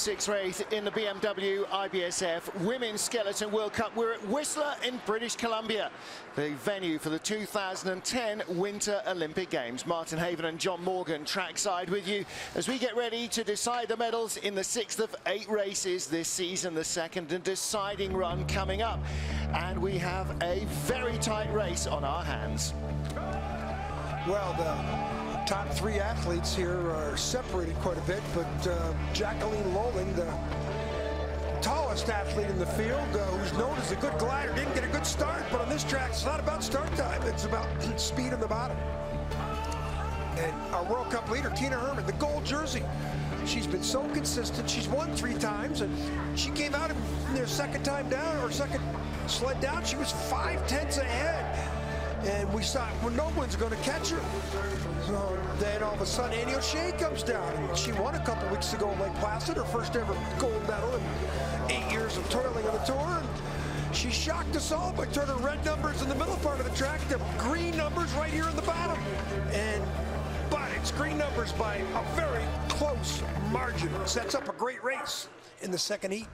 sixth race in the BMW IBSF Women's Skeleton World Cup. We're at Whistler in British Columbia, the venue for the 2010 Winter Olympic Games. Martin Haven and John Morgan trackside with you as we get ready to decide the medals in the 6th of 8 races this season, the second and deciding run coming up. And we have a very tight race on our hands. Well, the top 3 athletes here are separated quite a bit, but Jacqueline Lowling, the tallest athlete in the field, who's known as a good glider, didn't get a good start, but on this track, it's not about start time, it's about speed on the bottom. And our World Cup leader, Tina Hermann, the gold jersey, she's been so consistent. She's won 3 times, and she came out in their second time down, or second sled down, she was 5/10 ahead. And we saw, well, no one's going to catch her. So then all of a sudden, Annie O'Shea comes down. And she won a couple weeks ago in Lake Placid, her first ever gold medal in 8 years of toiling on the tour. And she shocked us all by turning red numbers in the middle part of the track to green numbers right here in the bottom. But it's green numbers by a very close margin. Sets up a great race in the second heat.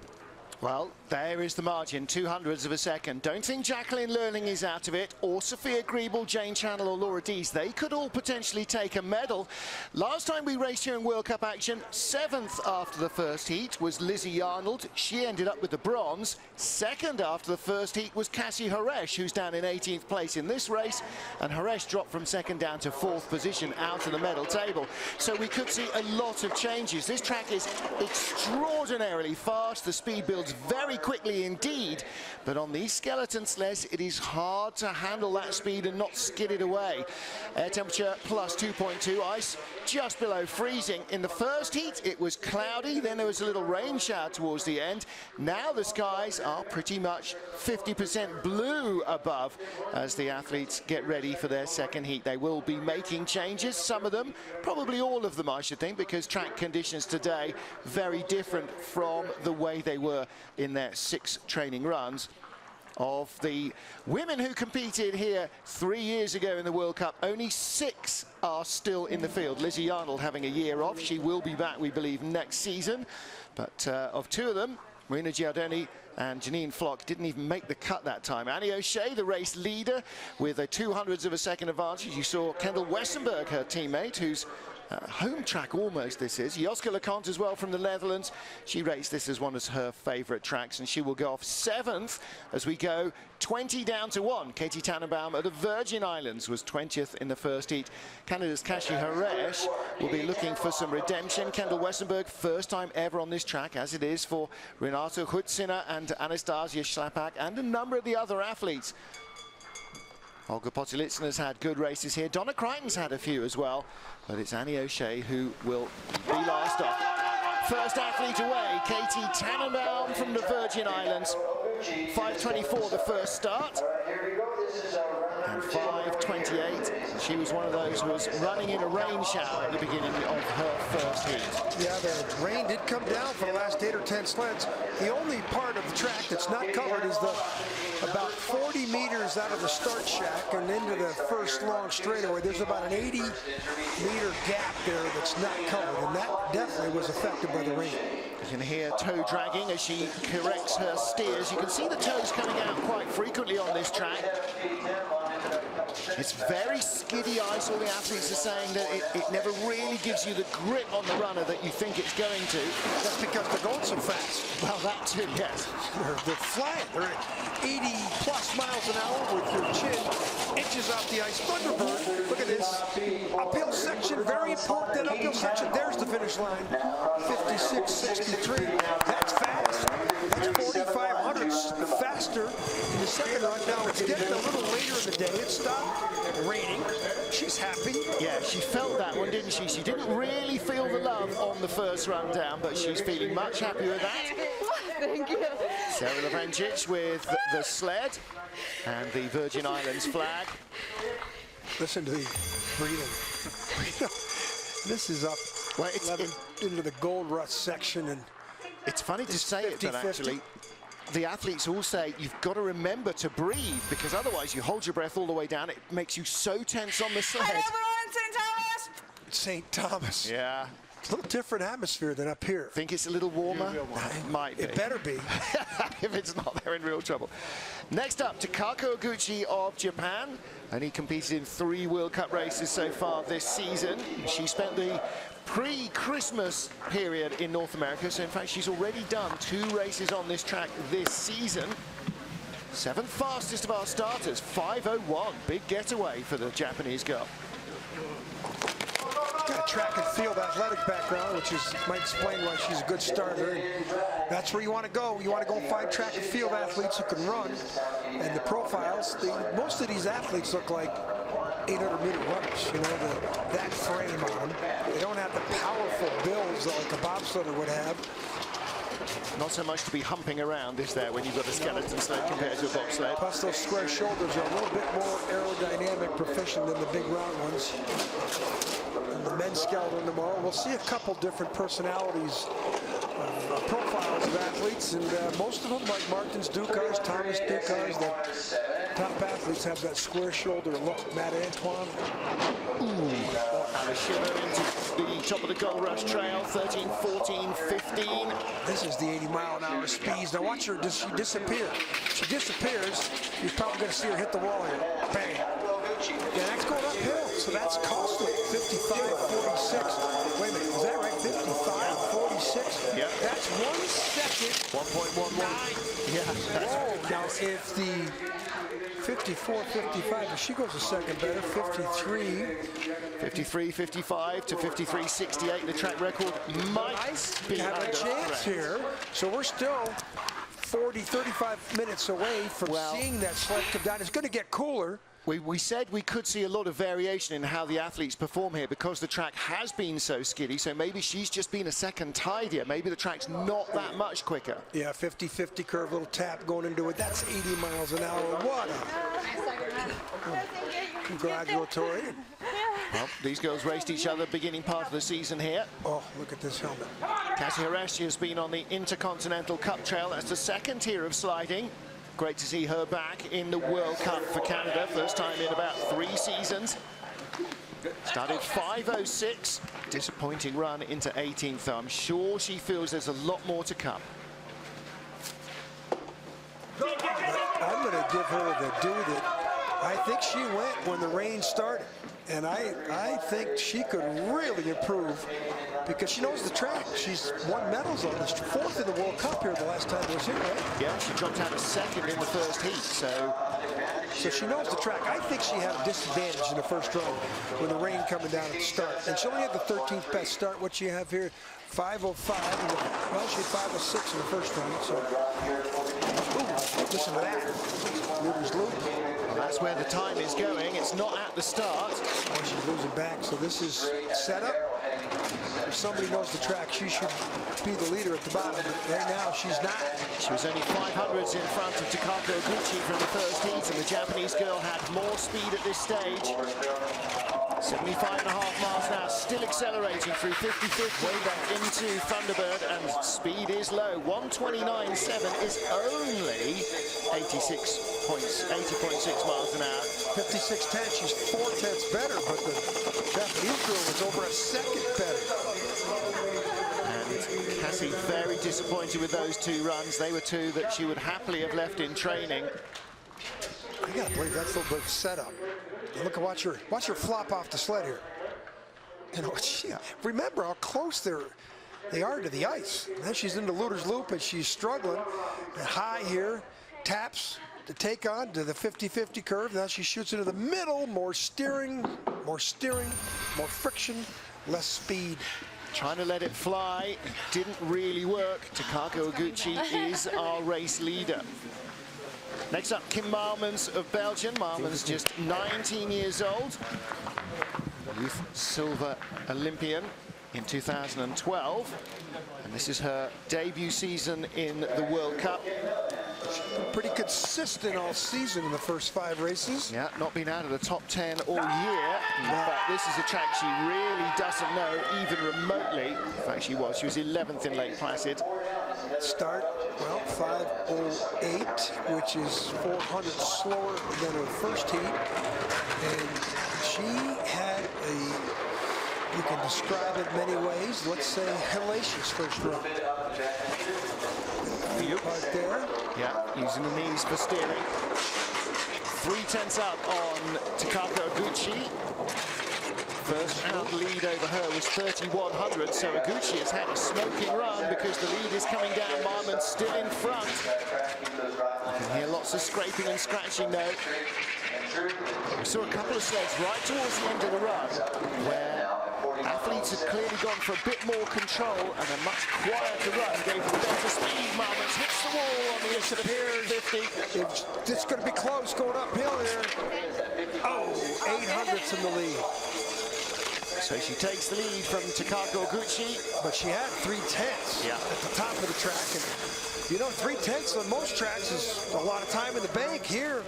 Well, there is the margin, 200ths of a second. Don't think Jacqueline Lowling is out of it, or Sophia Griebel, Jane Channell or Laura Dees. They could all potentially take a medal. Last time we raced here in World Cup action, 7th after the first heat was Lizzie Arnold. She ended up with the bronze. Second after the first heat was Cassie Haresh, who's down in 18th place in this race. And Haresh dropped from second down to 4th position out of the medal table. So we could see a lot of changes. This track is extraordinarily fast. The speed builds very quickly indeed, but on these skeleton sleds it is hard to handle that speed and not skid it away. Air temperature plus 2.2, ice just below freezing. In the first heat it was cloudy, then there was a little rain shower towards the end. Now the skies are pretty much 50% blue above as the athletes get ready for their second heat. They will be making changes, some of them, probably all of them I should think, because track conditions today very different from the way they were in their 6 training runs. Of the women who competed here 3 years ago in the World Cup, only 6 are still in the field. Lizzie Arnold having a year off. She will be back, we believe, next season. But of 2 of them, Marina Giardoni and Janine Flock didn't even make the cut that time. Annie O'Shea, the race leader, with a 200ths of a second advantage. You saw Kendall Westenberg, her teammate, who's home track almost this is. Joske LeConte as well from the Netherlands. She rates this as one of her favourite tracks, and she will go off 7th as we go 20 down to 1. Katie Tannenbaum at the Virgin Islands was 20th in the first heat. Canada's Cassie Haresh will be looking for some redemption. Kendall Westenberg, first time ever on this track, as it is for Renate Hutziner and Anastasia Schlapak and a number of the other athletes. Olga Potylitsina's had good races here. Donna Crichton's had a few as well, but it's Annie O'Shea who will be last off. First athlete away, Katie Tannenbaum from the Virgin Islands. 5:24 the first start. And 5:28. She was one of those who was running in a rain shower at the beginning of her first heat. Yeah, the rain did come down for the last 8 or 10 sleds. The only part of the track that's not covered is the about 40 meters out of the start shack and into the first long straightaway. There's about an 80-meter gap there that's not covered, and that definitely was affected by the rain. You can hear toe dragging as she corrects her steers. You can see the toes coming out quite frequently on this track. It's very skiddy ice. All the athletes are saying that it never really gives you the grip on the runner that you think it's going to. That's because they're going so fast. Well, that too, yes. They're flying. They're at 80+ miles an hour with your chin inches off the ice. Thunderbird, look at this. Uphill section, very important, that uphill section. There's the finish line. 56.63. That's fast. That's 4,500 faster in the second run. Now it's getting a little later in the day. It stopped raining. She's happy. Yeah, she felt that one, didn't she? She didn't really feel the love on the first run down, but she's feeling much happier with that. Thank you. Sarah Levancic with the sled and the Virgin Islands flag. Listen to the breathing. This is up into the gold rush section, and it's funny to say 50, it, but actually the athletes all say you've got to remember to breathe, because otherwise you hold your breath all the way down. It makes you so tense on the sled. Hi everyone, St. Thomas. St. Thomas. Yeah. It's a little different atmosphere than up here. Think it's a little warmer? It might be. It better be. If it's not, they're in real trouble. Next up, Takako Oguchi of Japan. Only competed in 3 World Cup races so far this season. She spent the pre-Christmas period in North America, so in fact she's already done 2 races on this track this season. 7th fastest of our starters, 5:01. Big getaway for the Japanese girl. Got a track and field athletic background, which might explain why she's a good starter. And that's where you want to go. You want to go find track and field athletes who can run. And the profiles, most of these athletes look like 800-meter runners. You know, that frame on them. They don't have the powerful builds that like a bobsledder would have. Not so much to be humping around, is there, when you've got a skeleton sled compared to a bobsled? Plus those square shoulders are a little bit more aerodynamic proficient than the big round ones. And the men's skeleton tomorrow, we'll see a couple different personalities, profiles of athletes, and most of them, like Martins Ducars, Thomas Ducars, the top athletes have that square shoulder look. Matt Antoine. And a shimmer into the top of the Gold Rush Trail, 13, 14, 15. This is the 80-mile-an-hour speeds. Now watch her, does she disappear? She disappears, you're probably going to see her hit the wall here. Bang. Yeah, that's going uphill, so that's costly. 55.46. Wait a minute, is that right? 55.46? Yep. That's 1 second. 1.11. Yeah. Whoa, now if the 54.55, if she goes a second better, 53. 53.55 to 53.68. The track record might be have a under chance threat. here. So we're still 35 minutes away from seeing that sled come down. It's going to get cooler. We said we could see a lot of variation in how the athletes perform here because the track has been so skiddy, so maybe she's just been a second tidier. Maybe the track's not that much quicker. Yeah, 50-50 curve, little tap going into it. That's 80 miles an hour. What a congratulatory. Well, these girls raced each other beginning part of the season here. Oh, look at this helmet. Cassie Hireshi has been on the Intercontinental Cup Trail. That's the 2nd tier of sliding. Great to see her back in the World Cup for Canada. First time in about 3 seasons. Started 5:06. Disappointing run into 18th, though. I'm sure she feels there's a lot more to come. I'm going to give her the due that I think she went when the rain started. And I think she could really improve because she knows the track. She's won medals on this. 4th in the World Cup here the last time they was here, right? Yeah, she dropped out a 2nd in the first heat, so she knows the track. I think she had a disadvantage in the first run with the rain coming down at the start. And she only had the 13th best start. What she have here, 5:05. Well, she had 5:06 in the first run. So, ooh, listen to that. Loopers loop. Well, that's where the time is going. It's not at the start. Oh, she's losing back. So this is set up. If somebody knows the track, she should be the leader at the bottom. But right now, she's not. She was only 500s in front of Takako Oguchi from the first heat, and the Japanese girl had more speed at this stage. 75.5 miles an hour, still accelerating through 50-50 way back into Thunderbird, and speed is low. 129.7 is only 80.6 miles an hour. 56.10, she's 4/10 better, but the Japanese girl was over a second better. And Cassie very disappointed with those 2 runs. They were 2 that she would happily have left in training. I gotta believe that's a little bit of setup. Look, watch her flop off the sled here. You know, remember how close they are to the ice. And then she's into Luder's Loop and she's struggling. And high here, taps to take on to the 50-50 curve. Now she shoots into the middle, more steering, more friction, less speed. Trying to let it fly, didn't really work. Takako Oguchi is our race leader. Next up, Kim Marmans of Belgium. Marmans just 19 years old. Youth silver Olympian in 2012. And this is her debut season in the World Cup. She's been pretty consistent all season in the first 5 races. Yeah, not been out of the top 10 all year. But this is a track she really doesn't know, even remotely. In fact, she was 11th in Lake Placid. Start, well, 5:08, which is 400 slower than her first heat. And she had a You can describe it many ways. Let's say hellacious first run. Right there. Yeah, using the knees for steering. 3/10 up on Takako Oguchi. First round lead over her was 3,100, so Oguchi has had a smoking run because the lead is coming down. Marmon's still in front. You can hear lots of scraping and scratching though. We saw a couple of sleds right towards the end of the run where athletes had clearly gone for a bit more control, and a much quieter run gave them better speed. Marmon's hits the wall on the disappears 50. It's going to be close going uphill here. Oh, 800ths in the lead. So she takes the lead from Takako Oguchi. But she had 3/10 at the top of the track. And you know, 3/10 on most tracks is a lot of time in the bank. Here,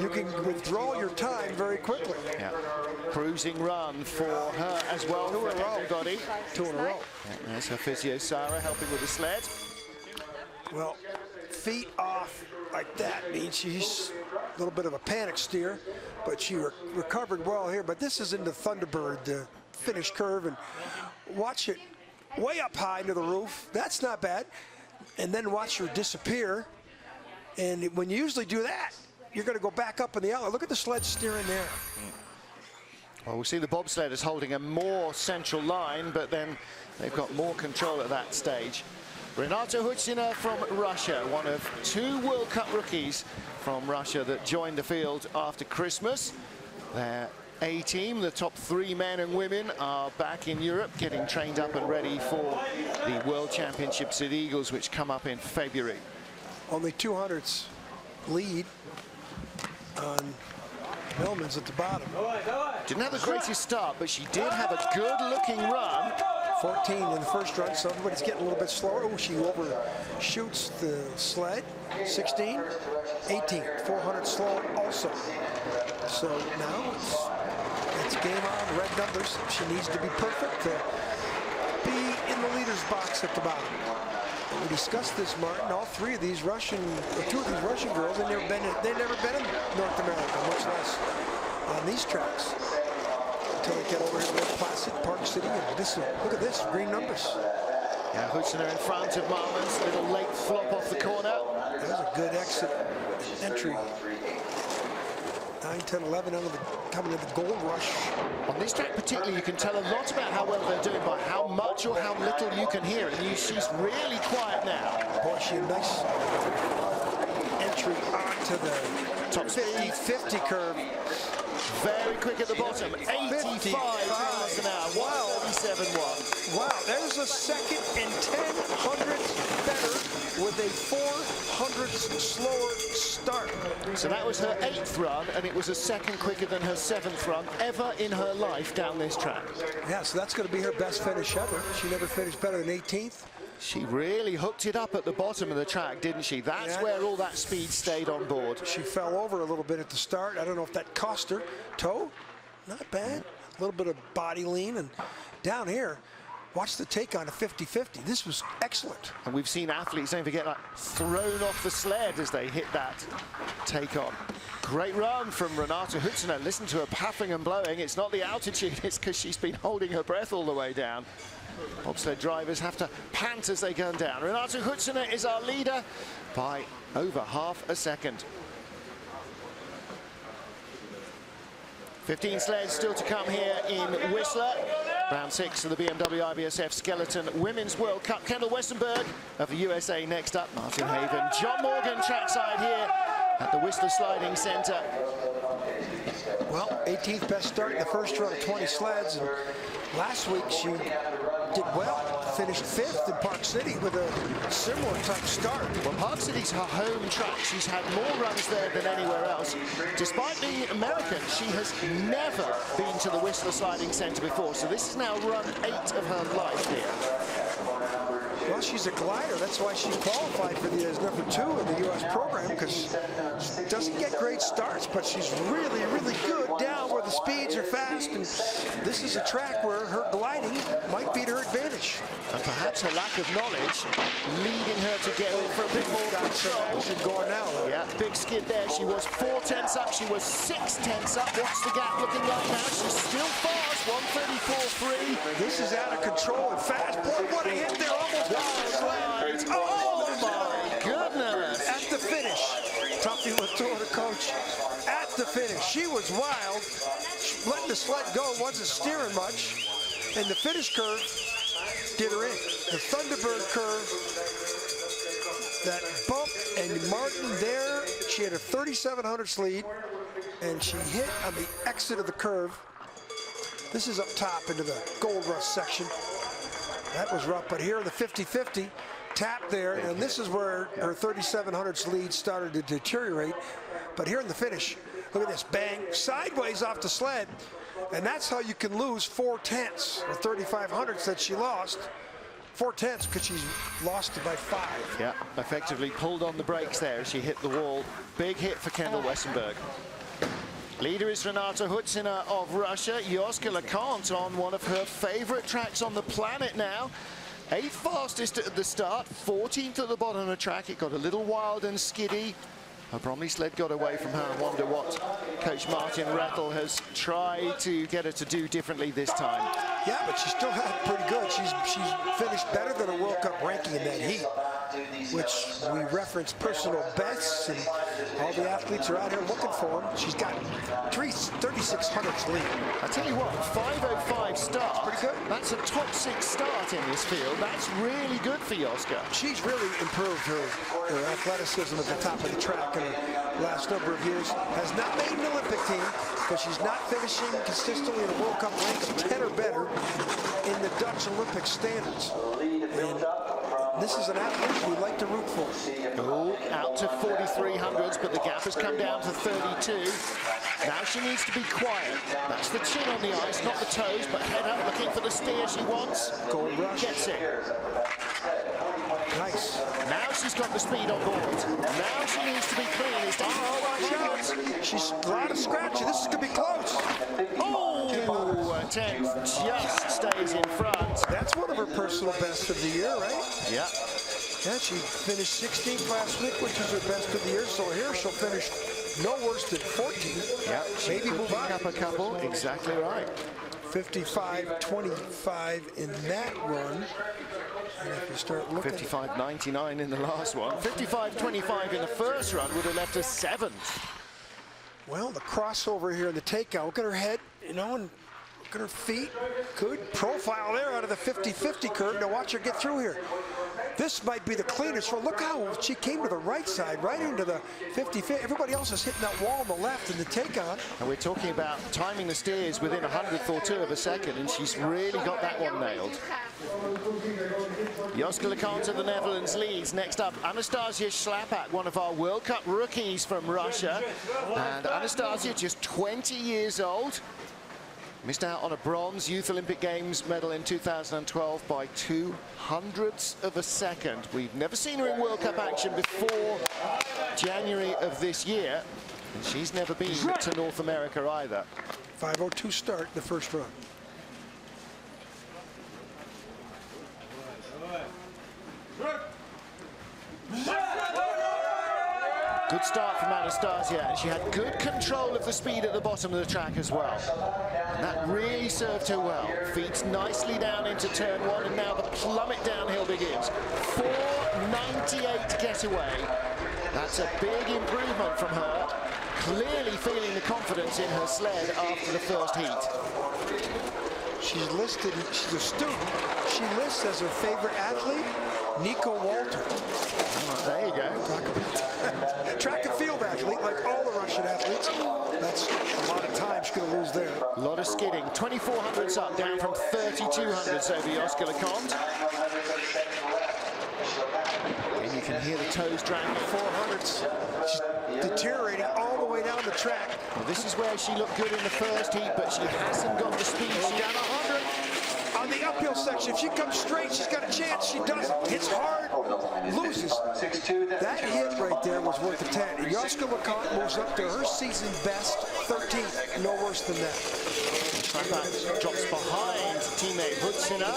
you can withdraw your time very quickly. Yeah. Cruising run for her as well. 2 in a row. Everybody. 2 in a row. Yeah, there's her physio, Sarah, helping with the sled. Well, feet off like that means she's a little bit of a panic steer, but she recovered well here. But this is in the Thunderbird, the finish curve, and watch it way up high into the roof. That's not bad. And then watch her disappear. And when you usually do that, you're going to go back up in the outlet. Look at the sled steering there. Well, we'll see the bobsledders holding a more central line, but then they've got more control at that stage. Renato Hutziner from Russia, one of 2 World Cup rookies from Russia that joined the field after Christmas. Their A team, the top 3 men and women, are back in Europe getting trained up and ready for the World Championships at Eagles, which come up in February. Only 200ths lead on Hermann's at the bottom. Didn't have the greatest start, but she did have a good-looking run. 14 in the first run, so everybody's getting a little bit slower. Oh, she overshoots the sled. 16, 18, 400 slower also. So now it's game on, red numbers. She needs to be perfect to be in the leader's box at the bottom. We discussed this, Martin. All 3 of these Russian, or 2 of these Russian girls, they've never been in North America, much less on these tracks. Until they get over here to Lake Placid, Park City, and this, look at this, green numbers. Yeah, Hutziner in front of Marmon's little late flop off the corner. That was a good exit entry. 9, 10, 11 coming into the gold rush. On this track particularly, you can tell a lot about how well they're doing by how much or how little you can hear. And she's really quiet now. Boy, she a nice entry onto the top 50 curve. Very quick at the bottom, 85 miles an hour, 137.1. Wow, there's a second and 10/100ths better with a 400ths slower start. So that was her 8th run, and it was a second quicker than her 7th run ever in her life down this track. Yeah, so that's going to be her best finish ever. She never finished better than 18th. She really hooked it up at the bottom of the track, didn't she? That's where all that speed stayed on board. She fell over a little bit at the start. I don't know if that cost her. Toe, not bad. A little bit of body lean. And down here, watch the take on a 50-50. This was excellent. And we've seen athletes, don't forget, like, thrown off the sled as they hit that take on. Great run from Renata Hutziner. Listen to her puffing and blowing. It's not the altitude, it's because she's been holding her breath all the way down. Bobsled drivers have to pant as they go down. Renato Hutziner is our leader by over half a second. 15 sleds still to come here in Whistler. Round 6 of the BMW IBSF Skeleton Women's World Cup. Kendall Westenberg of the USA next up. Martin Haven. John Morgan trackside here at the Whistler Sliding Centre. Well, 18th best start in the first run of 20 sleds. And last week she did well, finished 5th in Park City with a similar type start. Well, Park City's her home track. She's had more runs there than anywhere else. Despite being American, she has never been to the Whistler Sliding Centre before, so this is now run 8 of her life here. Well, she's a glider. That's why she qualified for the as number 2 in the U.S. program, because she doesn't get great starts, but she's really, really good down where the speeds are fast. And this is a track where her gliding might be to her advantage. And perhaps her lack of knowledge leading her to get in for a bit more control. She's going now. Yeah, big skid there. She was 4/10 up. She was 6/10 up. What's the gap looking like now? She's still fast. 1:34.3. This is out of control and fast. Boy, what a hit there. Almost slide. Oh my goodness. At the finish. Tuffy Latour, the coach. At the finish. She was wild. She let the sled go. Wasn't steering much. And the finish curve did her in. The Thunderbird curve. That bump and Martin there. She had a 3,700 lead. And she hit on the exit of the curve. This is up top into the Gold Rush section. That was rough, but here in the 50-50, tap there, and this is where her 3,700 lead started to deteriorate. But here in the finish, look at this, bang, sideways off the sled, and that's how you can lose 4/10, or 3,500 that she lost. 4/10 because she's lost it by 5. Yeah, effectively pulled on the brakes there as she hit the wall. Big hit for Kendall Westenberg. Leader is Renata Hutziner of Russia. Joska LeConte on one of her favorite tracks on the planet now. 8th fastest at the start, 14th at the bottom of the track. It got a little wild and skiddy. Her Bromley sled got away from her. I wonder what Coach Martin Rethel has tried to get her to do differently this time. Yeah, but she still had it pretty good. She's finished better than a World Cup ranking in that heat, which we reference personal bests, and all the athletes are out here looking for them. She's got 3,600 lead. I tell you what, 5:05 start. Pretty good. That's a top 6 start in this field. That's really good for Joska. She's really improved her athleticism at the top of the track in her last number of years. Has not made an Olympic team, but she's not finishing consistently in a World Cup ranking 10 or better in the Dutch Olympic standards. And this is an athlete we like to root for. Oh, out to 4,300s, but the gap has come down to 32. Now she needs to be quiet. That's the chin on the ice, not the toes, but head up looking for the steer she wants. Gold Rush. Gets it. Nice. Now she's got the speed on board. Now she needs to be clean. It's watch out. She's a lot of scratching. This is going to be close. Oh, a 10th just stays in front. That's one of her personal bests of the year, right? Yeah. Yeah, she finished 16th last week, which is her best of the year. So here she'll finish no worse than 14th. Yeah, maybe move on. Up a couple. Exactly right. 55-25 in that run. And if you start looking, 55.99 in the last one. 55.25 in the first run would have left us 7th. Well, the crossover here in the takeout. Look at her head, you know, and look at her feet. Good profile there out of the 50-50 curve. Now watch her get through here. This might be the cleanest one. Look how she came to the right side, right into the 50-50. Everybody else is hitting that wall on the left in the takeout. And we're talking about timing the steers within 100th or 2 of a second, and she's really got that one nailed. Joska LeConte of the Netherlands leads. Next up, Anastasia Schlapak, one of our World Cup rookies from Russia. And Anastasia, just 20 years old. Missed out on a bronze Youth Olympic Games medal in 2012 by 200ths of a second. We've never seen her in World Cup action before January of this year. And she's never been to North America either. 5:02 start in the first run. Good start from Anastasia, and she had good control of the speed at the bottom of the track as well. And that really served her well. Feeds nicely down into turn 1, and now the plummet downhill begins. 4.98 getaway. That's a big improvement from her. Clearly feeling the confidence in her sled after the first heat. She's listed, she's a student. She lists as her favorite athlete, Nico Walter. Oh, there you go. Talk about that. Track and field athlete, like all the Russian athletes. That's a lot of time she's going to lose there. A lot of skidding. 2,400s up, down from 3,200s over Joska LeConte. And you can hear the toes dragging. 400s. She's deteriorating all the way down the track. Well, this is where she looked good in the first heat, but she hasn't got the speed. She's down 100. on the uphill section. If she comes straight, she's got a chance. She doesn't. Hits hard, loses. That hit right there was worth the 10. And Yoska LeConte moves up to her season best, 13th. No worse than that. Drops behind teammate Hudsoner.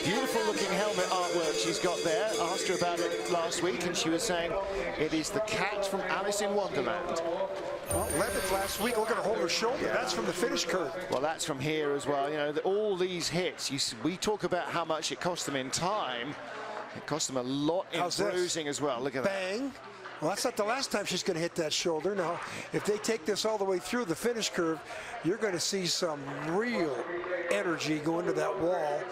Beautiful looking helmet artwork she's got there. Asked her about it last week and she was saying it is the cat from Alice in Wonderland. Well, 11th last week. Look at her hold her shoulder. That's from the finish curve. Well, that's from here as well. You know, all these hits, we talk about how much it cost them in time. It cost them a lot in bruising as well. Look at that. Bang. Well, that's not the last time she's going to hit that shoulder. Now, if they take this all the way through the finish curve, you're going to see some real energy go into that wall.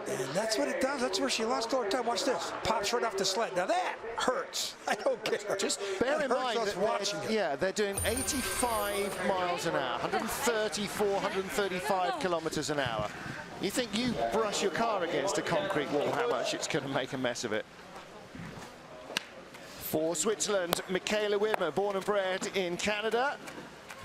And that's what it does. That's where she lost all her time. Watch this. Pops right off the sled. Now that hurts. I don't care. Just bear in mind that they're doing 85 miles an hour, 134, 135 kilometers an hour. You think you brush your car against a concrete wall, how much it's going to make a mess of it. For Switzerland, Michaela Widmer, born and bred in Canada.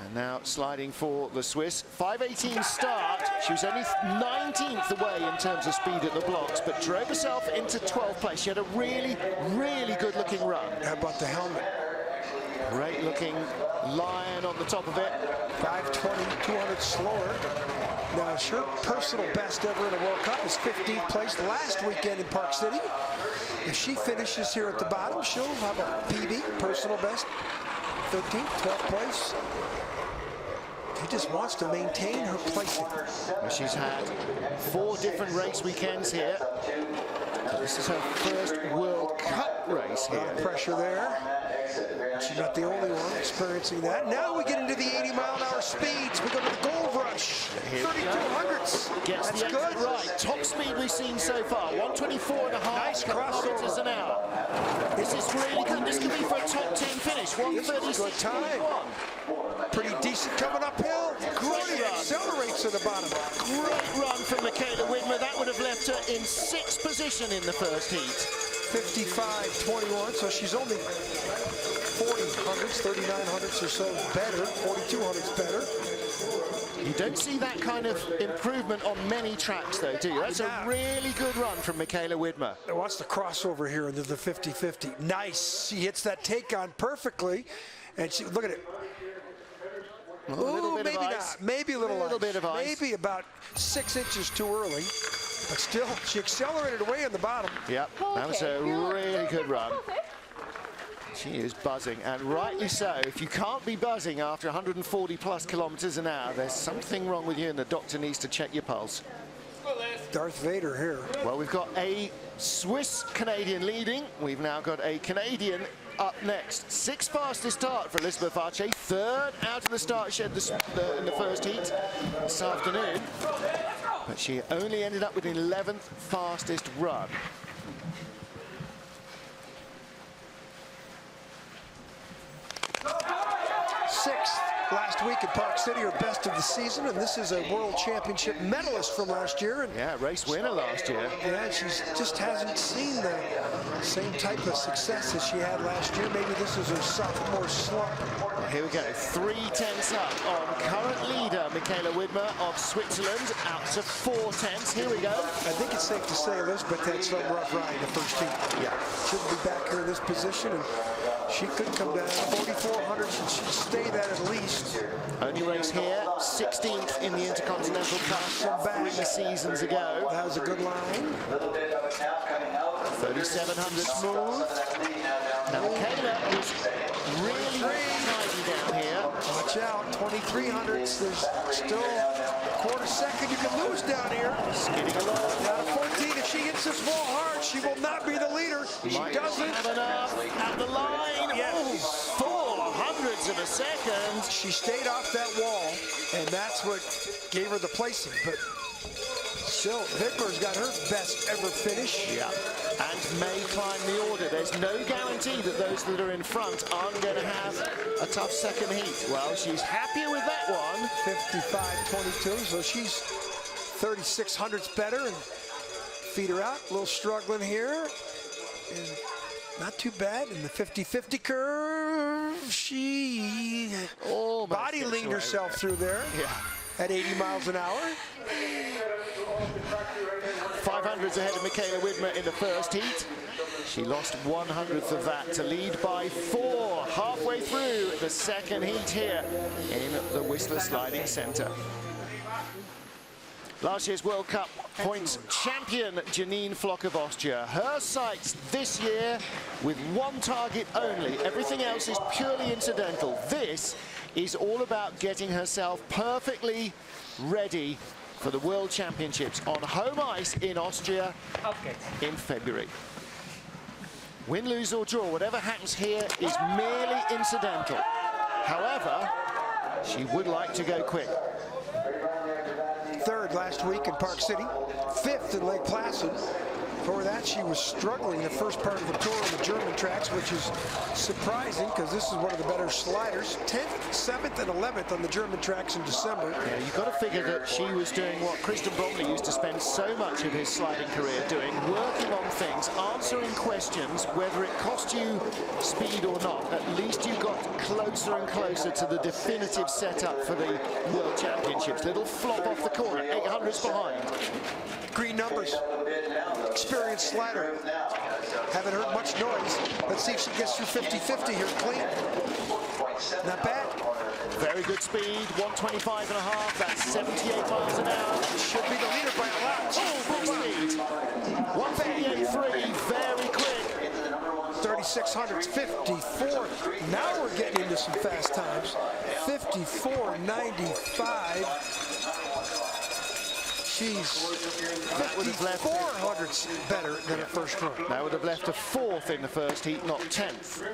And now sliding for the Swiss. 5:18 start. She was only 19th away in terms of speed at the blocks, but drove herself into 12th place. She had a really, really good looking run. How about the helmet? Great looking lion on the top of it. 5:20, 200 slower. Now, her personal best ever in a World Cup is 15th place last weekend in Park City. If she finishes here at the bottom, she'll have a PB, personal best, 13th, 12th place. She just wants to maintain her placing. She's had 4 different race weekends here. This is her first World Cup race here. Pressure there. She's not the only one experiencing that. Now we get into the 80-mile-an-hour speeds. We go to the gold rush. 3200s. Gets That's the good. Right. Top speed we've seen so far. 124.5 kilometers an hour. This is really good. This could be for a top 10 finish. 136.1. Pretty decent coming uphill. Great accelerates at the bottom. Great run from Michaela Widmer. That would have left her in 6th position in the first heat. 55.21, so she's only 40 hundredths, 39 hundredths or so better, 42 hundredths better. You don't see that kind of improvement on many tracks, though, do you? That's a really good run from Michaela Widmer. Watch the crossover here into the 50-50. Nice. She hits that take-on perfectly, and she look at it. Ooh, maybe not. Maybe a little bit of ice. Maybe about 6 inches too early. But still, she accelerated away on the bottom. Yep, that was a really good run. She is buzzing, and rightly so. If you can't be buzzing after 140 plus kilometers an hour, there's something wrong with you, and the doctor needs to check your pulse. Darth Vader here. Well, we've got a Swiss-Canadian leading. We've now got a Canadian up next. 6th fastest start for Elizabeth Archer. 3rd out of the start shed in the first heat this afternoon. But she only ended up with 11th fastest run. Sixth last week at Park City, her best of the season, and this is a World Championship medalist from last year. And yeah, race winner last year. Yeah, she just hasn't seen the same type of success as she had last year. Maybe this is her sophomore slump. Well, here we go, 3 tenths up on current leader Michaela Widmer of Switzerland, out to 4 tenths. Here we go. I think it's safe to say Elizabeth had some rough ride in the first heat. Yeah. Shouldn't be back here in this position, and she could come down 4,400 and she'd stay that at least. Only race here, 16th in the Intercontinental Cup 3 seasons ago. That was a good line. 3,700 smooth. Now Michaela is really tidy down here. Watch out, 2,300s. There's still a quarter second you can lose down here. Skidding along. Down to 14. If she hits this wall hard, she will not be the leader. She doesn't have enough at the line. Yes. 400ths of a second. She stayed off that wall, and that's what gave her the placing. But still, Widmer's got her best ever finish. Yeah, and may climb the order. There's no guarantee that those that are in front aren't going to have a tough second heat. Well, she's happier with that one. 55.22, so she's 3,600ths better, and feed her out. A little struggling here. And not too bad in the 50-50 curve. She body leaned herself through there. Yeah. at 80 miles an hour. 500s ahead of Michaela Widmer in the first heat. She lost 100th of that to lead by 4 halfway through the second heat here in the Whistler Sliding Centre. Last year's World Cup points champion Janine Flock of Austria. Her sights this year with one target only. Everything else is purely incidental. This is all about getting herself perfectly ready for the World Championships on home ice in Austria in February. Win, lose or draw, whatever happens here is merely incidental. However, she would like to go quick. 3rd last week in Park City, 5th in Lake Placid. Before that, she was struggling the first part of the tour on the German tracks, which is surprising because this is one of the better sliders. 10th, 7th, and 11th on the German tracks in December. Yeah, you've got to figure that she was doing what Kristen Bromley used to spend so much of his sliding career doing, working on things, answering questions, whether it cost you speed or not. At least you got closer and closer to the definitive setup for the World Championships. Little flop off the corner, 800s behind. Green numbers. Experienced slider. Haven't heard much noise. Let's see if she gets through 50-50 here clean. Not bad. Very good speed, 125.5, that's 78 miles an hour. Should be the leader by a lot. Oh, big speed. 158.3, very quick. 3600s, 54. Now we're getting into some fast times. 54.95. She's 5400s better than her first run. That would have left her 4th in the first heat, not 10th.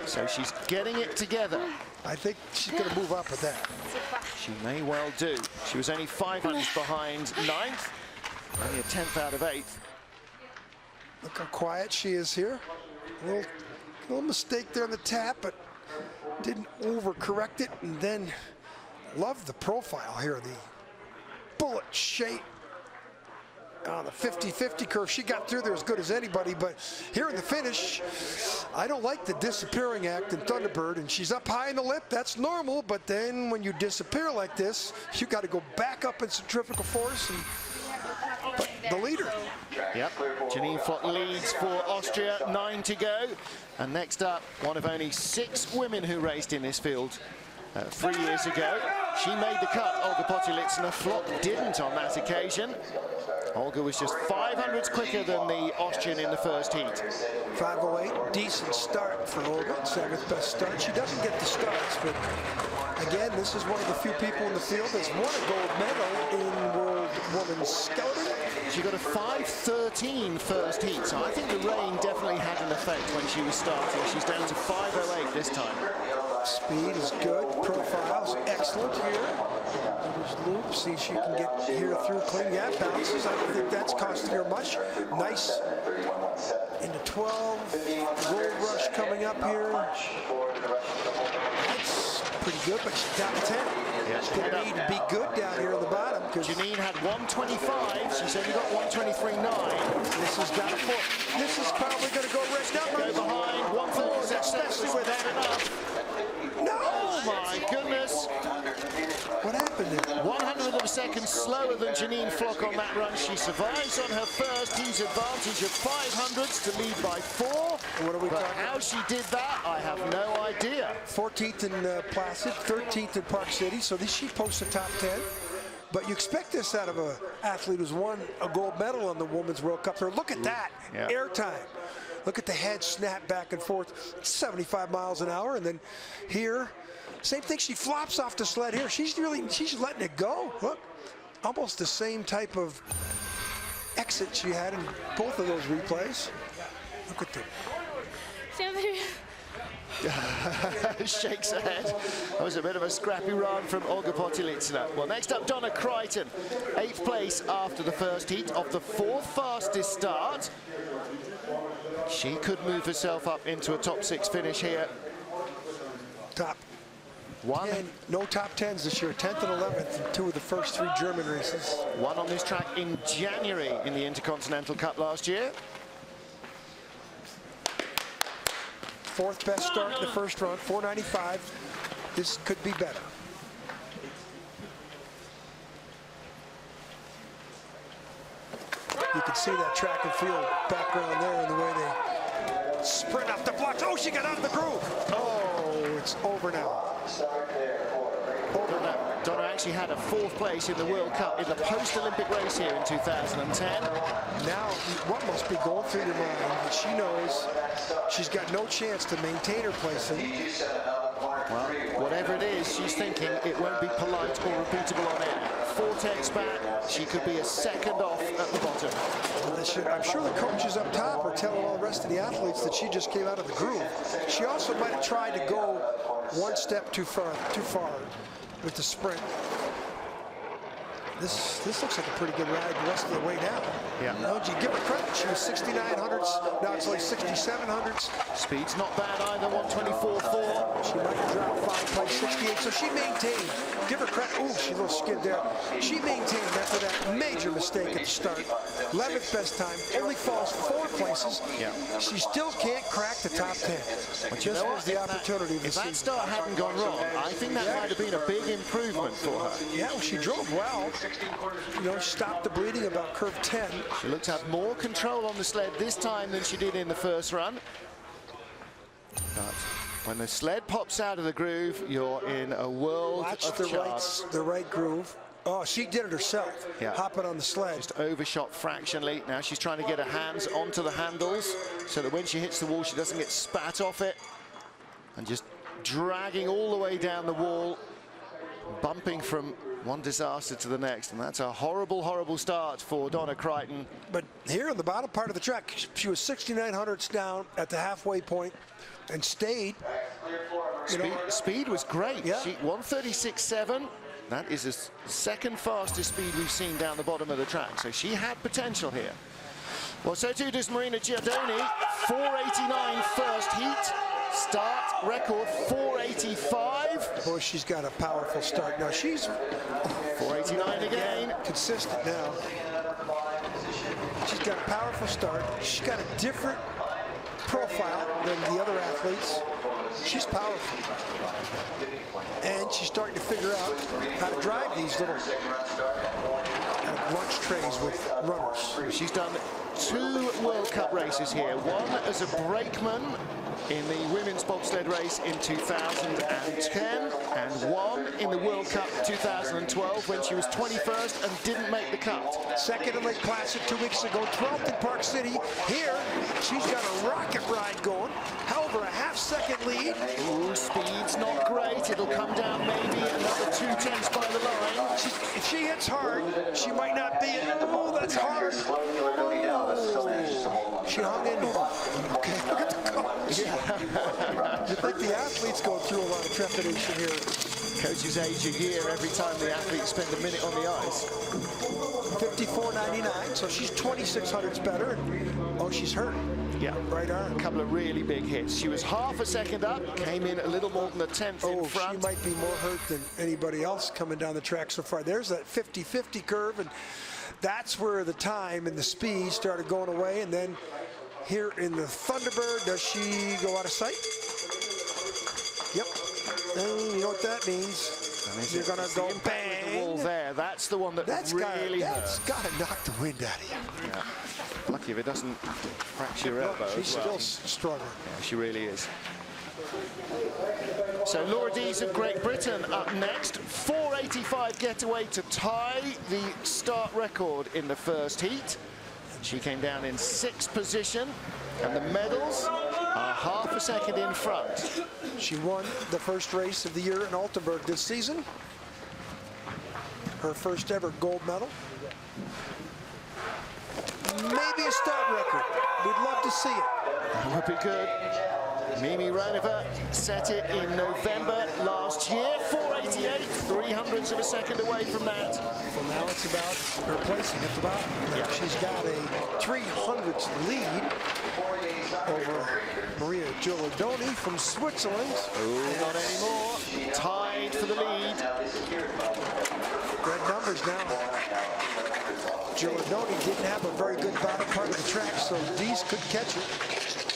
So she's getting it together. I think she's going to move up with that. She may well do. She was only 500s behind 9th, only a 10th out of 8th. Look how quiet she is here. A little mistake there on the tap, but didn't overcorrect it. And then love the profile here, the bullet shape on the 50-50 curve. She got through there as good as anybody, but here in the finish, I don't like the disappearing act in Thunderbird, and she's up high in the lip. That's normal, but then when you disappear like this, you got to go back up in centrifugal force. And but the leader. Yep, Janine Flock leads for Austria, 9 to go. And next up, one of only 6 women who raced in this field 3 years ago. She made the cut, Olga Potylitsina. Flock didn't on that occasion. Olga was just 500s quicker than the Austrian in the first heat. 508, decent start for Olga, 7th best start. She doesn't get the starts, but again, this is one of the few people in the field that's won a gold medal in World Women's Scouting. She got a 5:13 first heat, so I think the rain definitely had an effect when she was starting. She's down to 5:08 this time. Speed is good, profile's excellent here. There's loop, see if she can get here through clean. Yeah, bounces, I don't think that's costing her much. Nice into 12, roll rush coming up here. That's pretty good, but she's down to 10. Yeah, she's going to need to be good down here at the bottom. Janine had 125, she's only got 123.9. This has got a foot. This is probably going to go right down. Go behind, 130, especially with that enough. No! Oh my goodness! What happened there? 100th of a second slower than Janine Flock on that run. She survives on her first heat advantage of 500ths to lead by 4. What are we talking how she did that, I have no idea. 14th in Placid, 13th in Park City, so she posts the top 10. But you expect this out of an athlete who's won a gold medal on the Women's World Cup. So look at that, air time. Look at the head snap back and forth, 75 miles an hour. And then here, same thing, she flops off the sled here. She's letting it go. Look, almost the same type of exit she had in both of those replays. Look at the... Shakes her head. That was a bit of a scrappy run from Olga Potylitsina. Well, next up, Donna Crichton, 8th place after the first heat of the 4th fastest start. She could move herself up into a top 6 finish here. Top 10, no top 10s this year, 10th and 11th in 2 of the first 3 German races. Won on this track in January in the Intercontinental Cup last year. 4th best start in the first run, 495. This could be better. You can see that track and field background there in the way they sprint up the blocks. Oh, she got out of the groove. Oh, it's over now. Donna actually had a 4th place in the World Cup in the post-Olympic race here in 2010. Now, what must be going through your mind that she knows she's got no chance to maintain her placing. Well, whatever it is, she's thinking it won't be polite or repeatable on air. 4 tenths back, she could be a second off at the bottom. I'm sure the coaches up top are telling all the rest of the athletes that she just came out of the groove. She also might have tried to go one step too far with the sprint. This looks like a pretty good ride the rest of the way down. Yeah. You know, you give her credit. She was 6900s. Now it's like 6700s. Speed's not bad either. 124.4. She might have dropped 5 place 68. So she maintained. Give her credit. Ooh, she a little skid there. She maintained after that major mistake at the start. 11th best time. Only falls 4 places. Yeah. She still can't crack the top 10. But you know what? The opportunity. If that start hadn't gone wrong, I think that might have been a big improvement for her. Yeah, well, she drove well. You know, stopped the bleeding about curve 10. She looked to have more control on the sled this time than she did in the first run. But when the sled pops out of the groove, you're in a world of chance. The right groove. Oh, she did it herself. Yeah. Hopping on the sled. Just overshot fractionally. Now she's trying to get her hands onto the handles so that when she hits the wall, she doesn't get spat off it. And just dragging all the way down the wall, bumping from one disaster to the next, and that's a horrible, horrible start for Donna Crichton. But here in the bottom part of the track, she was 6900ths down at the halfway point and stayed. Speed was great. Yeah. 136.7. That is the second fastest speed we've seen down the bottom of the track. So she had potential here. Well, so too does Marina Giardoni. 489 first heat. Start record 485. Boy, she's got a powerful start. Now she's 489 again. Consistent now. She's got a powerful start. She's got a different profile than the other athletes. She's powerful. And she's starting to figure out how to drive these little lunch trays with runners. She's done 2 World Cup races here. One as a brakeman in the women's bobsled race in 2010, and one in the World Cup 2012 when she was 21st and didn't make the cut. Second in Lake Placid 2 weeks ago, 12th in Park City. Here, she's got a rocket ride going. However, a half-second lead. Ooh, speed's not great. It'll come down maybe another 2 tenths by the line. If she hits hard, she might not be. Oh, that's hard. Oh. She hung in there. Okay, look at the car. Yeah. You think the athletes go through a lot of trepidation here. Coaches age a year every time the athletes spend a minute on the ice. 54.99, so she's 2600ths better. Oh, she's hurt. Yeah, right arm. A couple of really big hits. She was half a second up, came in a little more than a tenth in front. She might be more hurt than anybody else coming down the track so far. There's that 50-50 curve, and that's where the time and the speed started going away. And then here in the Thunderbird, does she go out of sight? Yep. And you know what that means. You're going to go bang. The wall there. That's the one that really hurts. That's got to knock the wind out of you. Yeah. Lucky if it doesn't fracture your elbow. She's still struggling. Yeah, she really is. So Laura Dees of Great Britain up next. 485 getaway to tie the start record in the first heat. She came down in 6th position, and the medals are half a second in front. She won the first race of the year in Altenburg this season. Her first ever gold medal. Maybe a start record. We'd love to see it. That would be good. Mimi Raneva set it in November last year. 488, 300ths of a second away from that. Well, now it's about her placing at the bottom. Yeah. She's got a 300ths lead over Maria Giordoni from Switzerland. Oh, not anymore. Tied for the lead. Red numbers now. Giordoni didn't have a very good bottom part of the track, so Dees could catch it.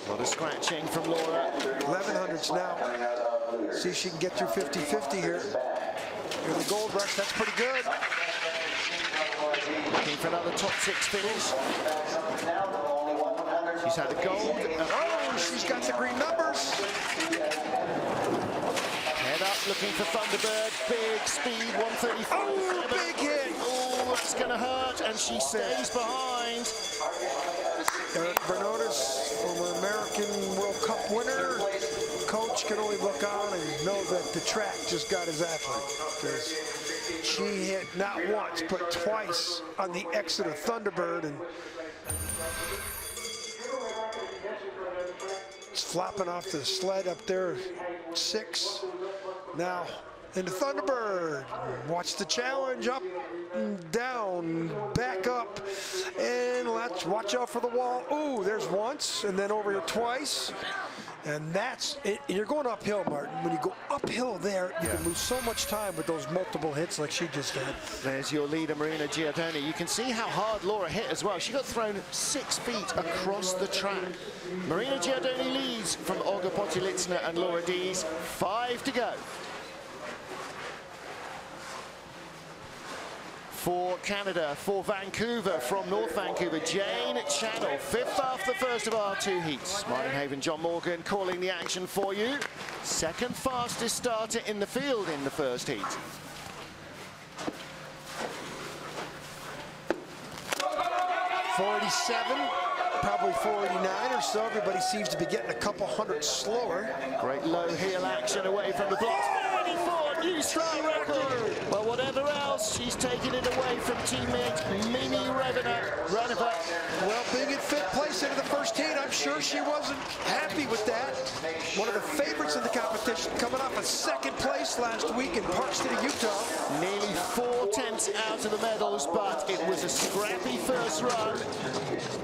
A lot of scratching from Laura. 1100ths now. See if she can get through 50-50 here. In the gold rush, that's pretty good. Looking for another top 6 finish. She's had a gold. Oh, she's got the green numbers. Head up, looking for Thunderbird. Big speed, 134. Oh, big hit. Oh, that's going to hurt, and she stays behind. Eric Bernotis, former American World Cup winner. Coach can only look on and know that the track just got his athlete, because she hit not once but twice on the exit of Thunderbird, and it's flopping off the sled up there. 6 now into Thunderbird. Watch the challenge, up and down, back up, and let's watch out for the wall. Ooh, there's once, and then over here twice. And that's it. You're going uphill, Martin. When you go uphill there, you can lose so much time with those multiple hits like she just had. There's your leader, Marina Giordani. You can see how hard Laura hit as well. She got thrown 6 feet across the track. Marina Giordani leads from Olga Potylitsina and Laura Dees. 5 to go. For Canada, for Vancouver, from North Vancouver, Jane Channel, 5th after the first of our 2 heats. Martin Haven, John Morgan calling the action for you. 2nd fastest starter in the field in the first heat. .47, probably 489 or so. Everybody seems to be getting a couple hundred slower. Great low heel action away from the blocks. 44, new strike record. Well, whatever else, she's taking it away from teammate Mimi Renover. Well, being in 5th place into the first heat, I'm sure she wasn't happy with that. One of the favorites in the competition, coming off a 2nd place last week in Park City, Utah. Nearly 4 tenths out of the medals, but it was a scrappy first run.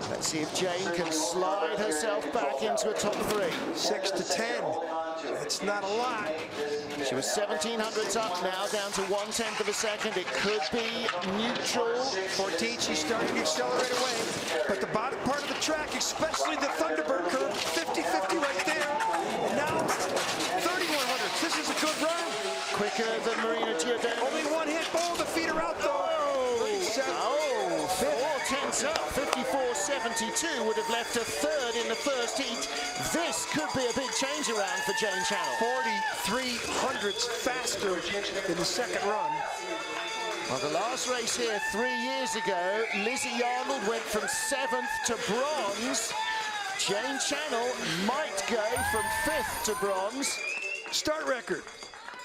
Let's see if Jane can slide herself back into a top 3. 6 to 10. It's not a lot. She was 1700s up, now down to 1/10 of a second. It could be neutral. 14, she's starting to accelerate away. But the bottom part of the track, especially the Thunderbird curve, 50-50 right there. And now 3100s. This is a good run. Quicker than Marina Giordani. Only 1 hit. Oh, the feet are out though. Oh, 4 tenths up. 54.72 would have left her 3rd in the first heat. This could be a big change around for Jane Channel. 43 hundredths faster in the 2nd run. Well, the last race here 3 years ago, Lizzie Arnold went from 7th to bronze. Jane Channel might go from 5th to bronze. Start record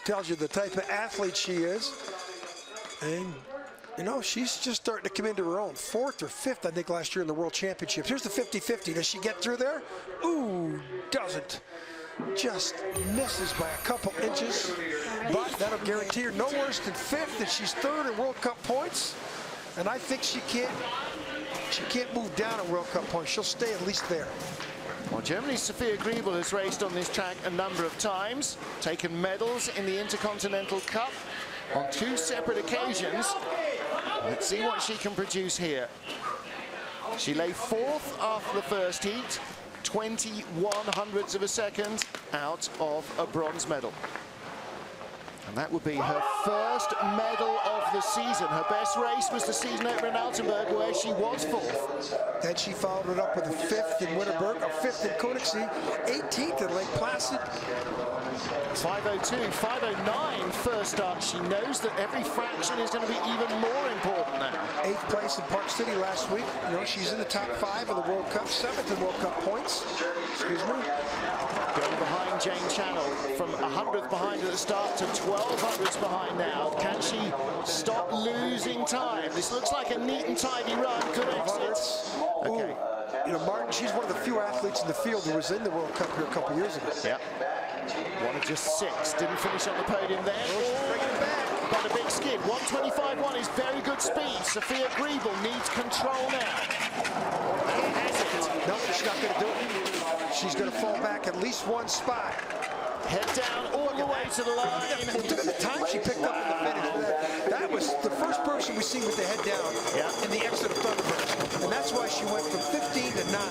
tells you the type of athlete she is. And you know, she's just starting to come into her own. 4th or 5th, I think, last year in the World Championships. Here's the 50-50. Does she get through there? Ooh, doesn't. Just misses by a couple inches. But that'll guarantee her no worse than 5th, and she's 3rd in World Cup points. And I think she can't move down in World Cup points. She'll stay at least there. Well, Germany's Sophia Griebel has raced on this track a number of times, taken medals in the Intercontinental Cup on 2 separate occasions. Let's see what she can produce here. She lay 4th after the first heat, 21 hundredths of a second out of a bronze medal. And that would be her 1st medal of the season. Her best race was the season over in Altenburg, where she was 4th. Then she followed it up with a 5th in Winterberg, a 5th in Königssee, 18th in Lake Placid. 5:02, 5:09 first start. She knows that every fraction is going to be even more important now. 8th place in Park City last week. You know, she's in the top 5 of the World Cup, 7th in World Cup points. Excuse me. Going behind Jane Channel from 100th behind at the start to 12 hundredths behind now. Can she stop losing time? This looks like a neat and tidy run. Good exit. Okay. You know, Martin, she's one of the few athletes in the field who was in the World Cup here a couple years ago. Yep. One of just 6. Didn't finish on the podium there. Bring it back. But a big skid. 125.1 is very good speed. Sophia Griebel needs control now. And has it. No, she's not going to do it. She's going to fall back at least 1 spot. Head down all the way to the line. Look at the time she picked up in the finish. That was the first person we see with the head down in the exit of Thunderbird. And that's why she went from 15 to 9.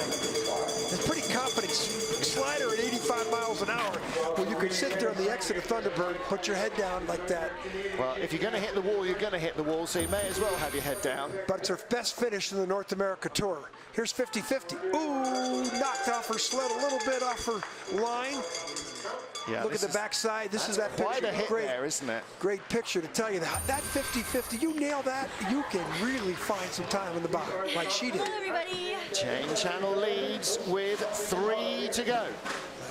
It's pretty confident slider at 85 miles an hour. Well, you could can sit there on the exit of Thunderbird, put your head down like that. Well, if you're going to hit the wall, you're going to hit the wall, so you may as well have your head down. But it's her best finish in the North America Tour. Here's 50-50. Ooh, knocked off her sled a little bit off her line. Yeah, look at the backside. This is that picture. Quite a hit great, there, isn't it? Great picture to tell you that. That 50-50, you nail that, you can really find some time in the bottom, like she did. Hello, everybody. Jane Channel leads with 3 to go.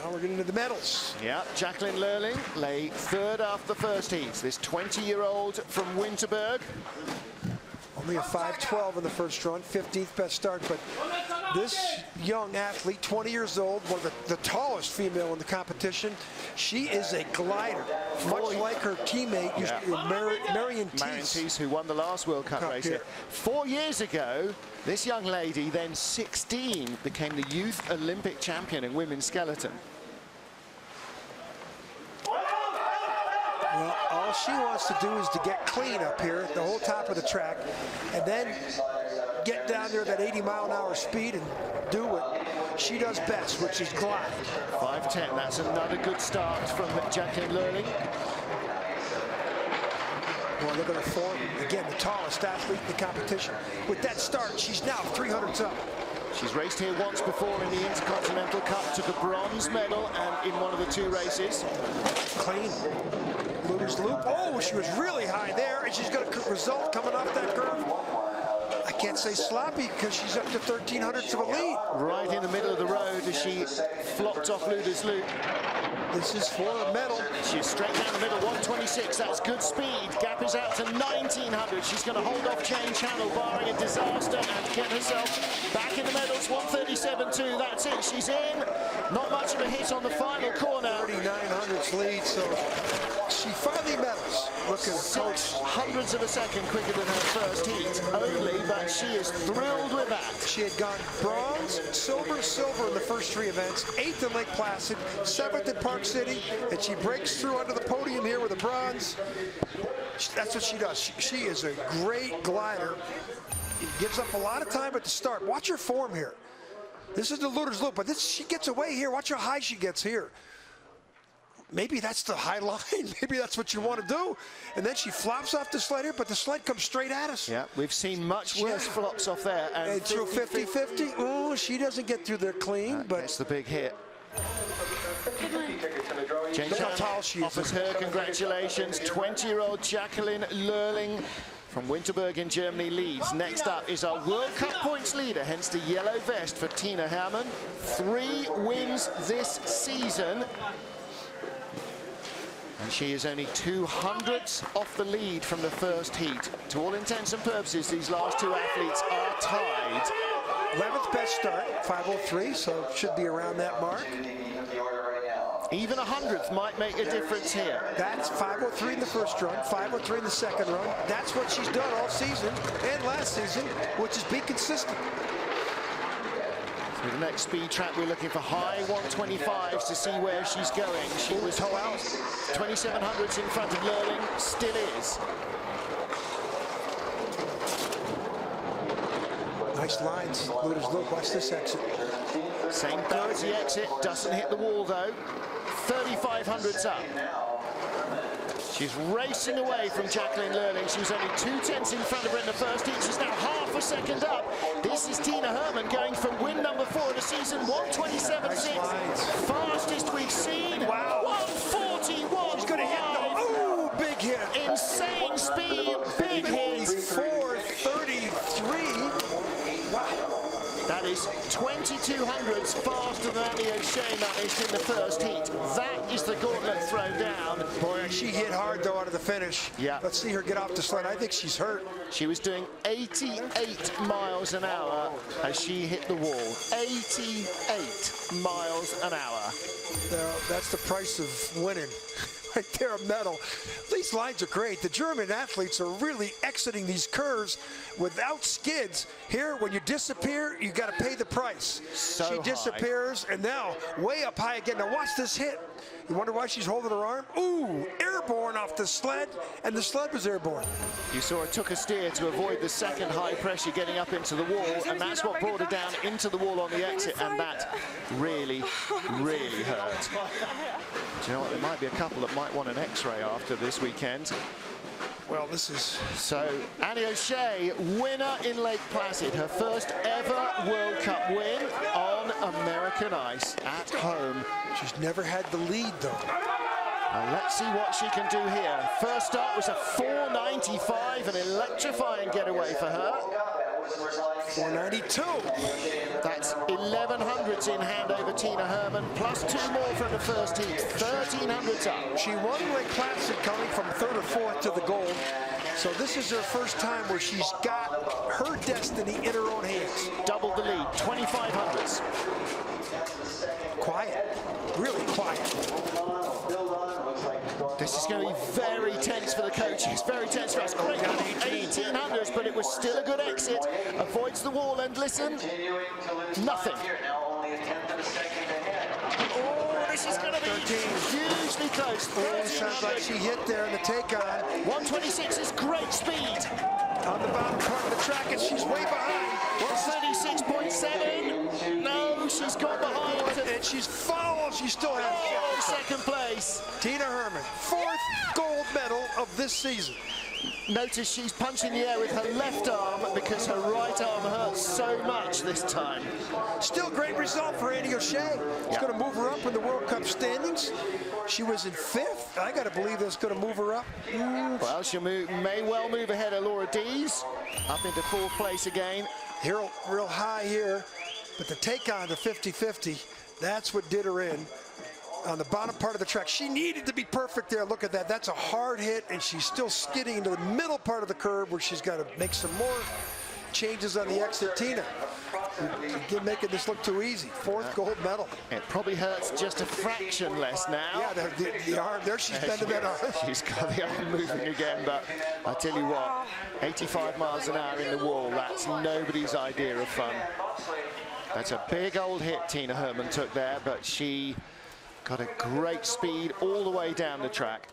Now we're getting to the medals. Yeah, Jacqueline Lurling lay third after the first heat. This 20-year-old from Winterberg. Only a 5:12 in the first run, 15th best start, but this young athlete, 20 years old, one of the tallest female in the competition, she is a glider, much like her teammate, Marion Teese, who won the last World Cup race here. 4 years ago, this young lady, then 16, became the Youth Olympic champion in women's skeleton. Well, all she wants to do is to get clean up here, the whole top of the track, and then get down there at that 80-mile-an-hour speed and do what she does best, which is glide. 5:10, that's another good start from Jacqueline Lurling. Well, look at her form. Again, the tallest athlete in the competition. With that start, she's now 300s up. She's raced here once before in the Intercontinental Cup, took a bronze medal and in one of the 2 races. Clean. Luder's loop. Oh, she was really high there, and she's got a result coming off that curve. I can't say sloppy because she's up to 1,300ths of a lead. Right in the middle of the road as she flopped off Luder's loop. This is for a medal. She's straight down the middle, 126. That's good speed. Gap is out to 1,900. She's going to hold off Jane Channel, barring a disaster, and get herself back in the medals. 137.2. That's it. She's in. Not much of a hit on the final corner. 3,900ths lead, so she finally medals. Look at 600ths of a second quicker than her first heat only, but she is thrilled with that. She had gone bronze, silver, silver in the first 3 events, 8th in Lake Placid, 7th in Park City, and she breaks through under the podium here with a bronze. That's what she does. She is a great glider. Gives up a lot of time at the start. Watch her form here. This is the Luder's loop, but she gets away here. Watch how high she gets here. Maybe that's the high line. Maybe that's what you want to do. And then she flops off the sled here, but the sled comes straight at us. Yeah, we've seen much worse flops off there. And through 50-50, oh, she doesn't get through there clean, but it's the big hit. Jane look how tall she is. Offers her congratulations. 20-year-old Jacqueline Lurling from Winterberg in Germany leads. Next up is our World Cup points leader, hence the yellow vest for Tina Hermann. 3 wins this season. And she is only 200ths off the lead from the first heat. To all intents and purposes, these last 2 athletes are tied. 11th best start, 5:03, so should be around that mark. Even 100th might make a difference here. That's 5:03 in the first run, 5:03 in the second run. That's what she's done all season and last season, which is be consistent. With the next speed trap, we're looking for high 125s to see where she's going. She was 2700ths in front of Lurling, still is. Nice lines, Luder's loop. Watch this exit. Same bouncy exit, doesn't hit the wall though. 3500ths up. She's racing away from Jacqueline Lurling. She was only 2/10ths in front of her in the first heat. She's now half a second up. This is Tina Hermann going from win number 4 of the season, 127.6. Fastest we've seen. Wow. 141. She's going to hit the, ooh, big hit. Insane speed, big hit. 4:33. Wow. That is 2200ths faster than Annie O'Shea managed in the first heat. That is the gauntlet thrown down. Boy, she hit hard, though, out of the finish. Yeah. Let's see her get off the sled. I think she's hurt. She was doing 88 miles an hour as she hit the wall. 88 miles an hour. That's the price of winning. Right there, a medal. These lines are great. The German athletes are really exiting these curves without skids. Here, when you disappear, you got to pay the price. She disappears, and now way up high again. Now watch this hit. You wonder why she's holding her arm? Ooh, airborne off the sled, and the sled was airborne. You saw it took a steer to avoid the second high pressure getting up into the wall, and that's what brought her down into the wall on the exit, and that really, really hurt. Do you know what? There might be a couple that might want an X-ray after this weekend. Well, this is... So, Annie O'Shea, winner in Lake Placid, her first ever World Cup win on American ice at home. She's never had the lead, though. Let's see what she can do here. First start was a 4.95, an electrifying getaway for her. 4.92. That's 11 hundredths in hand over Tina Hermann, plus 2 more from the first heat, 13 hundredths up. She won Lake Placid coming from 3rd or 4th to the gold. So this is her first time where she's got her destiny in her own hands. Doubled the lead, 25 hundredths. Quiet, really quiet. This is going to be very tense for the coaches, very tense for us. Great, 1800s, but it was still a good exit. Avoids the wall, and listen, nothing. Oh, this is going to be hugely close. Oh, sounds like she hit there in the take-on. 126 is great speed. On the bottom part of the track, and she's way behind. 136.7. No, she's gone behind. And she's fouled. She still has second place. Tina Hermann, 4th gold medal of this season. Notice she's punching the air with her left arm because her right arm hurts so much this time. Still great result for Annie O'Shea. It's going to move her up in the World Cup standings. She was in 5th. I got to believe that's going to move her up. Well, she may well move ahead of Laura Dees, up into 4th place again. Here, real high here, but the take on the 50-50, that's what did her in. On the bottom part of the track, she needed to be perfect there. Look at that. That's a hard hit, and she's still skidding into the middle part of the curve where she's got to make some more changes on the exit. Tina, you're making this look too easy. 4th gold medal. It probably hurts just a fraction less now. Yeah, the arm there, she's bending that arm. She's got the arm moving again, but I tell you what, 85 miles an hour in the wall, that's nobody's idea of fun. That's a big old hit Tina Hermann took there, but she got a great speed all the way down the track.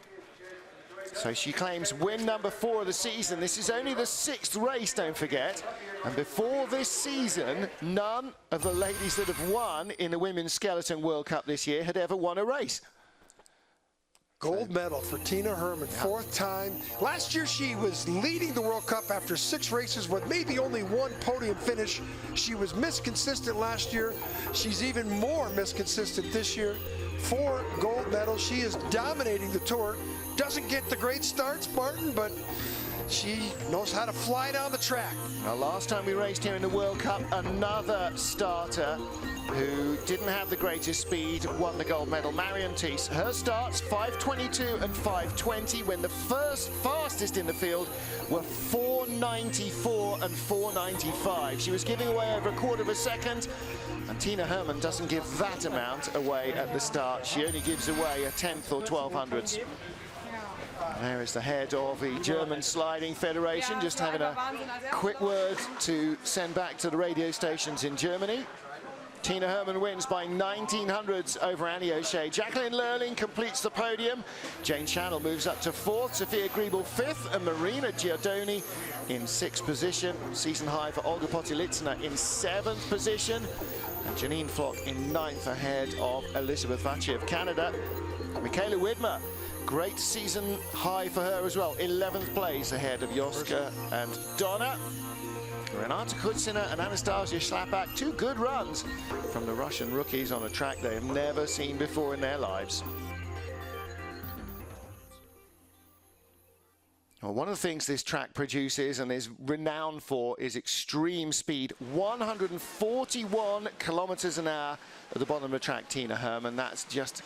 So she claims win number 4 of the season. This is only the 6th race, don't forget. And before this season, none of the ladies that have won in the Women's Skeleton World Cup this year had ever won a race. Gold medal for Tina Hermann, 4th time. Last year she was leading the World Cup after 6 races with maybe only 1 podium finish. She was misconsistent last year. She's even more misconsistent this year. 4 gold medals. She is dominating the tour. Doesn't get the great starts, Martin, but she knows how to fly down the track. Now, last time we raced here in the World Cup, another starter who didn't have the greatest speed won the gold medal, Marion Thies. Her starts 5:22 and 5:20 when the first fastest in the field were 4:94 and 4:95. She was giving away over a 1/4 of a second, and Tina Hermann doesn't give that amount away at the start. She only gives away a 1/10 or 12 hundredths. There is the head of the German Sliding Federation, just having a quick word to send back to the radio stations in Germany. Tina Hermann wins by 19 hundredths over Annie O'Shea. Jacqueline Lurling completes the podium. Jane Channel moves up to 4th. Sophia Griebel 5th, and Marina Giordoni in 6th position. Season high for Olga Potilitzina in 7th position. And Janine Flock in 9th ahead of Elizabeth Vachi of Canada. Michaela Widmer, great season high for her as well. 11th place ahead of Joska and Donna. Renata Kutsina and Anastasia Schlapak, 2 good runs from the Russian rookies on a track they have never seen before in their lives. Well, one of the things this track produces and is renowned for is extreme speed. 141 kilometers an hour at the bottom of the track, Tina Hermann. That's just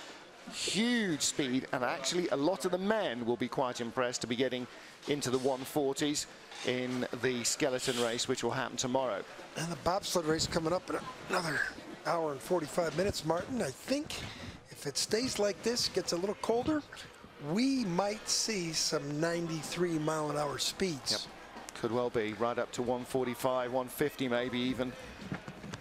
huge speed, and actually a lot of the men will be quite impressed to be getting into the 140s in the skeleton race, which will happen tomorrow. And the bobsled race coming up in another hour and 45 minutes, Martin. I think if it stays like this, gets a little colder, we might see some 93 mile an hour speeds. Yep. Could well be right up to 145, 150 maybe even.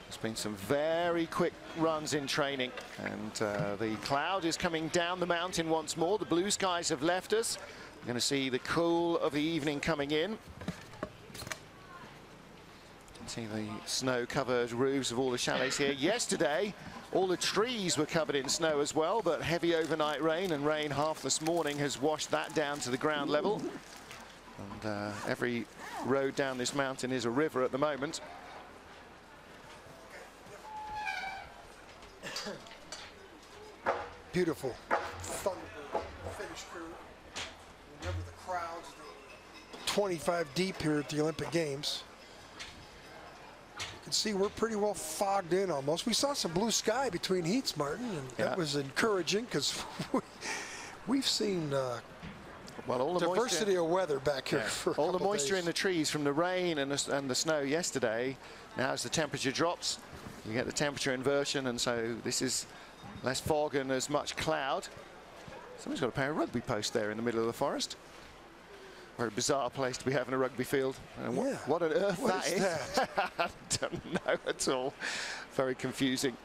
There's been some very quick runs in training, and the cloud is coming down the mountain once more. The blue skies have left us. We're going to see the cool of the evening coming in. See the snow-covered roofs of all the chalets here. Yesterday, All the trees were covered in snow as well, but heavy overnight rain and rain half this morning has washed that down to the ground level. And every road down this mountain is a river at the moment. Beautiful Thunderbird finish crew. Remember the crowds, 25 deep here at the Olympic Games. You can see we're pretty well fogged in almost. We saw some blue sky between heats, Martin, and that was encouraging because we've seen well, all the diversity of weather back here. For all the moisture days. in the trees from the rain and the snow yesterday. Now as the temperature drops, you get the temperature inversion, and so this is less fog and as much cloud. Someone's got a pair of rugby posts there in the middle of the forest. Very bizarre place to be having a rugby field. And what on earth that is? I don't know at all. Very confusing.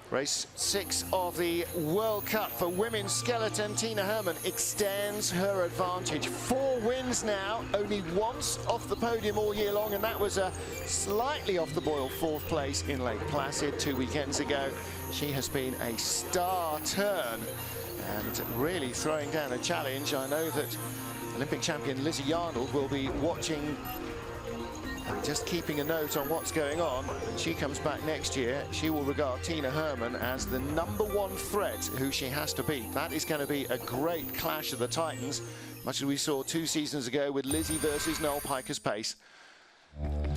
Race 6 of the World Cup for women's skeleton. Tina Hermann extends her advantage. 4 wins now, only once off the podium all year long, and that was a slightly off the boil 4th place in Lake Placid 2 weekends ago. She has been a star turn and really throwing down a challenge. I know that Olympic champion Lizzie Yarnold will be watching and just keeping a note on what's going on. When she comes back next year, she will regard Tina Hermann as the #1 threat who she has to beat. That is going to be a great clash of the Titans, much as we saw 2 seasons ago with Lizzie versus Noel Piker's pace.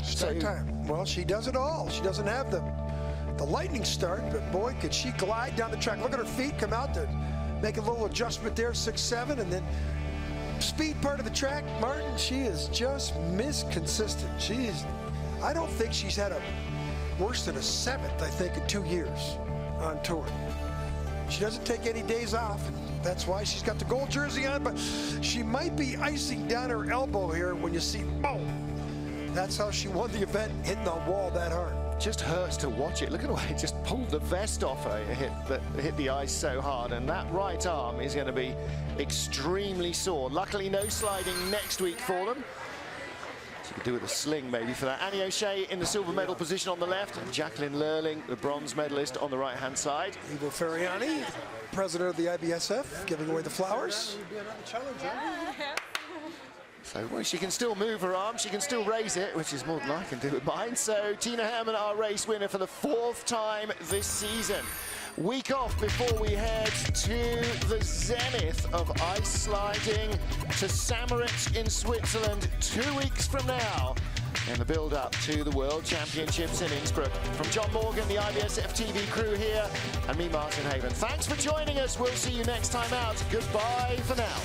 Start time. Well, she does it all. She doesn't have the lightning start, but boy, could she glide down the track. Look at her feet come out to make a little adjustment there, 6-7, and then speed part of the track, Martin, she is just consistent. I don't think she's had a worse than a 7th, I think, in 2 years on tour. She doesn't take any days off, and that's why she's got the gold jersey on, but she might be icing down her elbow here when you see, boom. That's how she won the event, hitting the wall that hard. Just hurts to watch it. Look at the way it just pulled the vest off her. It hit the ice so hard, and that right arm is going to be extremely sore. Luckily, no sliding next week for them. She could do with a sling maybe for that. Annie O'Shea in the silver medal position on the left, and Jacqueline Lurling, the bronze medalist, on the right-hand side. Ivo Ferriani, president of the IBSF, giving away the flowers. So well, she can still move her arm, she can still raise it, which is more than I can do with mine. So Tina Hermann, our race winner for the 4th time this season. Week off before we head to the zenith of ice sliding to Samaritz in Switzerland 2 weeks from now, in the build-up to the World Championships in Innsbruck. From John Morgan, the IBSF TV crew here, and me, Martin Haven. Thanks for joining us. We'll see you next time out. Goodbye for now.